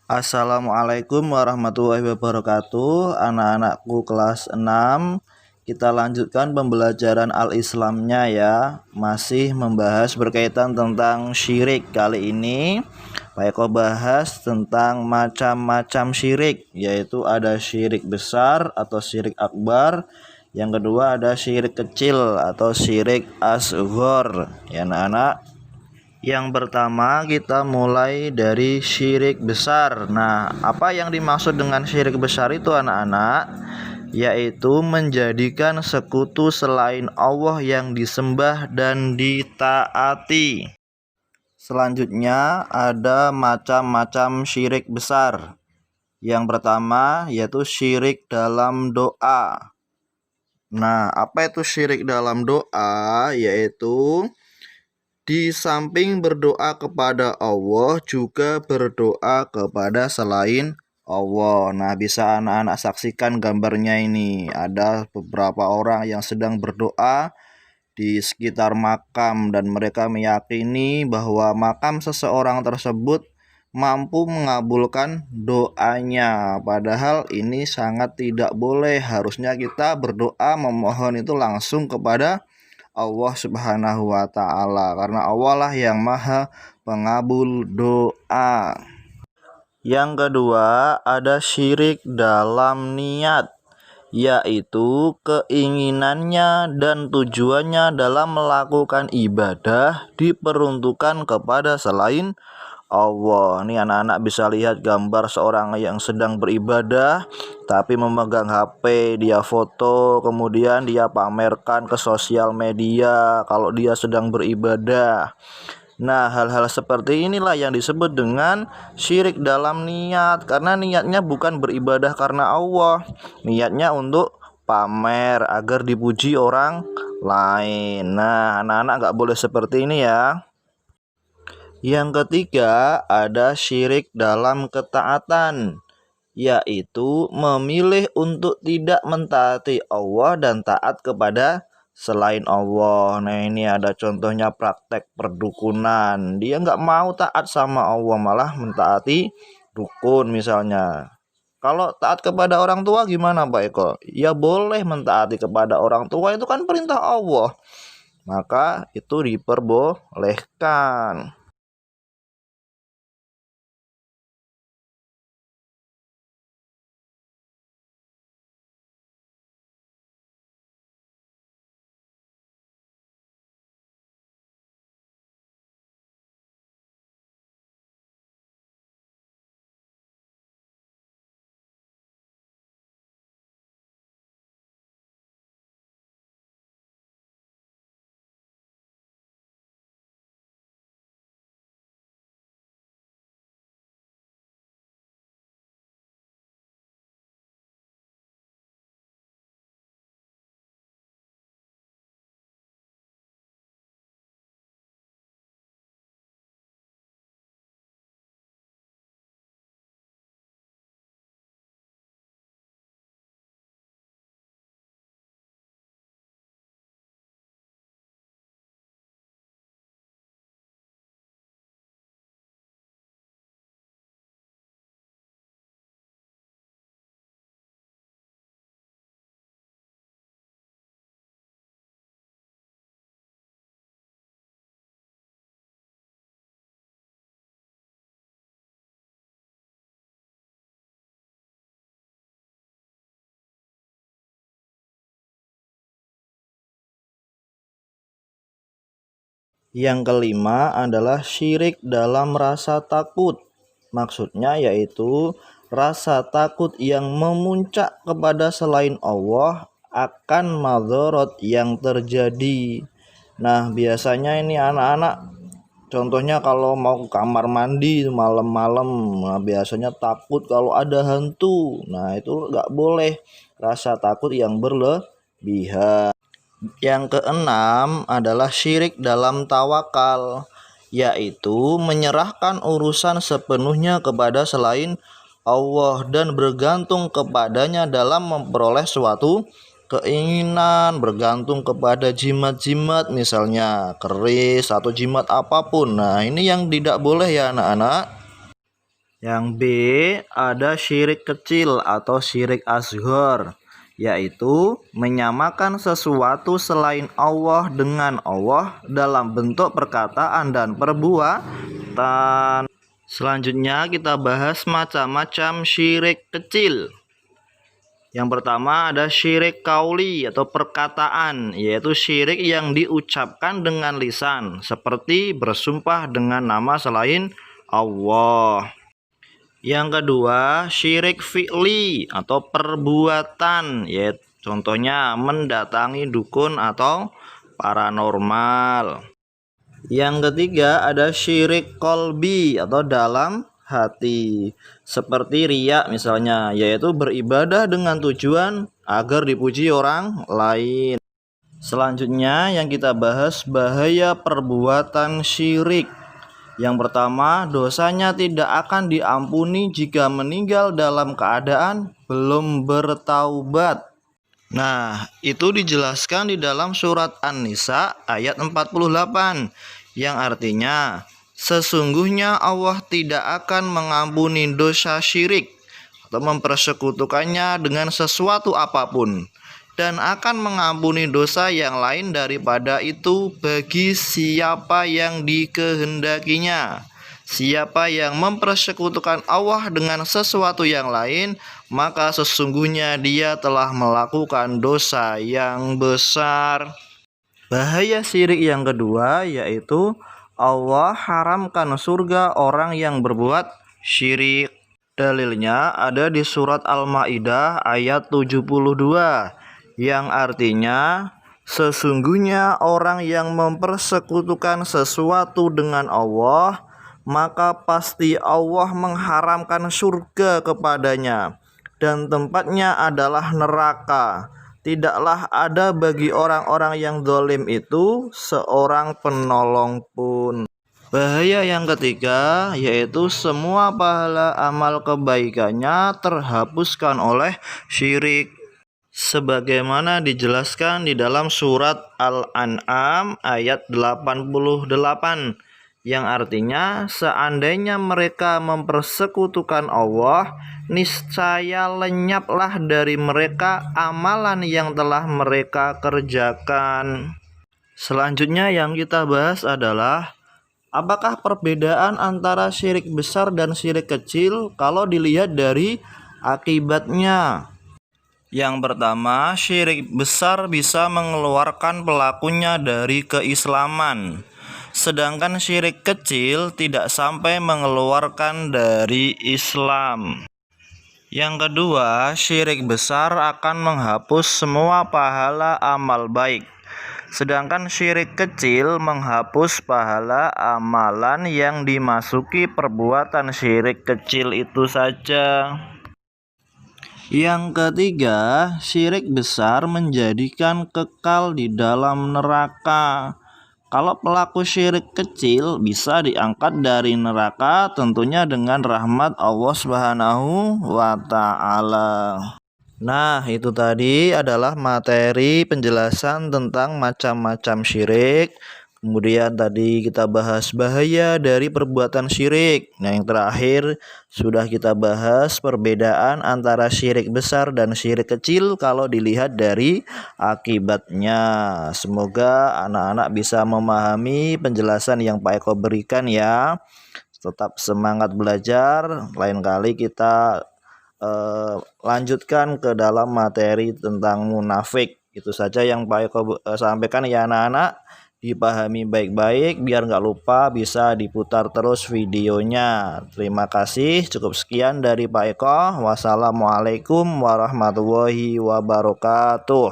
Assalamualaikum warahmatullahi wabarakatuh. Anak-anakku kelas 6, kita lanjutkan pembelajaran al-Islamnya ya. Masih membahas berkaitan tentang syirik. Kali ini Pak Eko bahas tentang macam-macam syirik, yaitu ada syirik besar atau syirik akbar. Yang kedua ada syirik kecil atau syirik asghar. Ya anak-anak. Yang pertama kita mulai dari syirik besar. Nah, apa yang dimaksud dengan syirik besar itu anak-anak? Yaitu menjadikan sekutu selain Allah yang disembah dan ditaati. Selanjutnya ada macam-macam syirik besar. Yang pertama yaitu syirik dalam doa. Nah, apa itu syirik dalam doa? Yaitu di samping berdoa kepada Allah, juga berdoa kepada selain Allah. Nah, bisa anak-anak saksikan gambarnya ini. Ada beberapa orang yang sedang berdoa di sekitar makam dan mereka meyakini bahwa makam seseorang tersebut mampu mengabulkan doanya. Padahal ini sangat tidak boleh. Harusnya kita berdoa memohon itu langsung kepada Allah Subhanahu wa Ta'ala, karena Allah lah yang Maha Pengabul doa. Yang kedua, ada syirik dalam niat, yaitu keinginannya dan tujuannya dalam melakukan ibadah diperuntukkan kepada selain Allah. Ini anak-anak bisa lihat gambar seorang yang sedang beribadah tapi memegang HP, dia foto, kemudian dia pamerkan ke sosial media kalau dia sedang beribadah. Nah, hal-hal seperti inilah yang disebut dengan syirik dalam niat, karena niatnya bukan beribadah karena Allah, niatnya untuk pamer agar dipuji orang lain. Nah, anak-anak nggak boleh seperti ini ya. Yang ketiga ada syirik dalam ketaatan, yaitu memilih untuk tidak mentaati Allah dan taat kepada selain Allah. Nah, ini ada contohnya praktek perdukunan. Dia nggak mau taat sama Allah, malah mentaati dukun misalnya. Kalau taat kepada orang tua gimana Pak Eko? Ya boleh mentaati kepada orang tua, itu kan perintah Allah. Maka itu diperbolehkan. Yang kelima adalah syirik dalam rasa takut. Maksudnya yaitu rasa takut yang memuncak kepada selain Allah akan madharat yang terjadi. Nah, biasanya ini anak-anak contohnya kalau mau ke kamar mandi malam-malam, nah biasanya takut kalau ada hantu. Nah, itu nggak boleh, rasa takut yang berlebihan. Yang keenam adalah syirik dalam tawakal, yaitu menyerahkan urusan sepenuhnya kepada selain Allah dan bergantung kepadanya dalam memperoleh suatu keinginan, bergantung kepada jimat-jimat misalnya keris atau jimat apapun. Nah, ini yang tidak boleh ya anak-anak. Yang B, ada syirik kecil atau syirik asghar, yaitu menyamakan sesuatu selain Allah dengan Allah dalam bentuk perkataan dan perbuatan. Selanjutnya kita bahas macam-macam syirik kecil. Yang pertama ada syirik kauli atau perkataan, yaitu syirik yang diucapkan dengan lisan, seperti bersumpah dengan nama selain Allah. Yang kedua, syirik fi'li atau perbuatan, yaitu contohnya mendatangi dukun atau paranormal. Yang ketiga, ada syirik kolbi atau dalam hati, seperti riya misalnya, yaitu beribadah dengan tujuan agar dipuji orang lain. Selanjutnya yang kita bahas bahaya perbuatan syirik. Yang pertama, dosanya tidak akan diampuni jika meninggal dalam keadaan belum bertaubat. Nah, itu dijelaskan di dalam surat An-Nisa ayat 48, yang artinya sesungguhnya Allah tidak akan mengampuni dosa syirik atau mempersekutukannya dengan sesuatu apapun, dan akan mengampuni dosa yang lain daripada itu bagi siapa yang dikehendakinya. Siapa yang mempersekutukan Allah dengan sesuatu yang lain, maka sesungguhnya dia telah melakukan dosa yang besar. Bahaya syirik yang kedua yaitu Allah haramkan surga orang yang berbuat syirik. Dalilnya ada di surat Al-Maidah ayat 72, yang artinya sesungguhnya orang yang mempersekutukan sesuatu dengan Allah, maka pasti Allah mengharamkan surga kepadanya, dan tempatnya adalah neraka. Tidaklah ada bagi orang-orang yang zalim itu seorang penolong pun. Bahaya yang ketiga yaitu semua pahala amal kebaikannya terhapuskan oleh syirik, sebagaimana dijelaskan di dalam surat Al-An'am ayat 88, yang artinya seandainya mereka mempersekutukan Allah, niscaya lenyaplah dari mereka amalan yang telah mereka kerjakan. Selanjutnya yang kita bahas adalah apakah perbedaan antara syirik besar dan syirik kecil kalau dilihat dari akibatnya. Yang pertama, syirik besar bisa mengeluarkan pelakunya dari keislaman, sedangkan syirik kecil tidak sampai mengeluarkan dari Islam. Yang kedua, syirik besar akan menghapus semua pahala amal baik, sedangkan syirik kecil menghapus pahala amalan yang dimasuki perbuatan syirik kecil itu saja. Yang ketiga, syirik besar menjadikan kekal di dalam neraka. Kalau pelaku syirik kecil bisa diangkat dari neraka tentunya dengan rahmat Allah Subhanahu wa ta'ala. Nah, itu tadi adalah materi penjelasan tentang macam-macam syirik. Kemudian tadi kita bahas bahaya dari perbuatan syirik. Nah, yang terakhir sudah kita bahas perbedaan antara syirik besar dan syirik kecil kalau dilihat dari akibatnya. Semoga anak-anak bisa memahami penjelasan yang Pak Eko berikan ya. Tetap semangat belajar. Lain kali kita lanjutkan ke dalam materi tentang munafik. Itu saja yang Pak Eko sampaikan ya anak-anak. Dipahami baik-baik biar nggak lupa, bisa diputar terus videonya. Terima kasih, cukup sekian dari Pak Eko. Wassalamualaikum warahmatullahi wabarakatuh.